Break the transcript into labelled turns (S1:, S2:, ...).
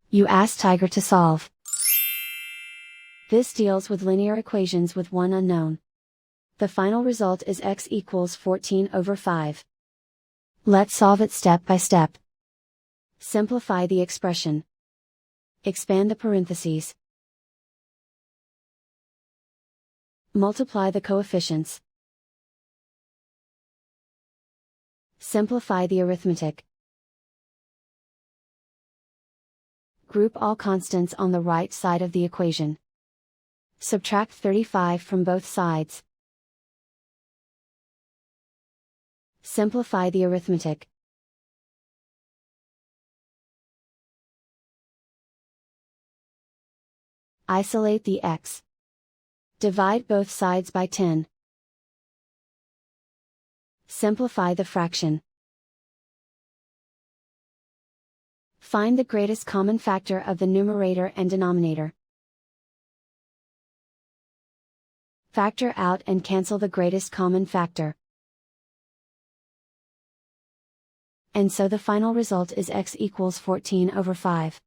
S1: You ask Tiger to solve. This deals with linear equations with one unknown. The final result is x equals 14/5. Let's solve it step by step. Simplify the expression. Expand the parentheses. Multiply the coefficients. Simplify the arithmetic. Group all constants on the right side of the equation. Subtract 35 from both sides. Simplify the arithmetic. Isolate the x. Divide both sides by 10. Simplify the fraction. Find the greatest common factor of the numerator and denominator. Factor out and cancel the greatest common factor. And so the final result is x equals 14/5.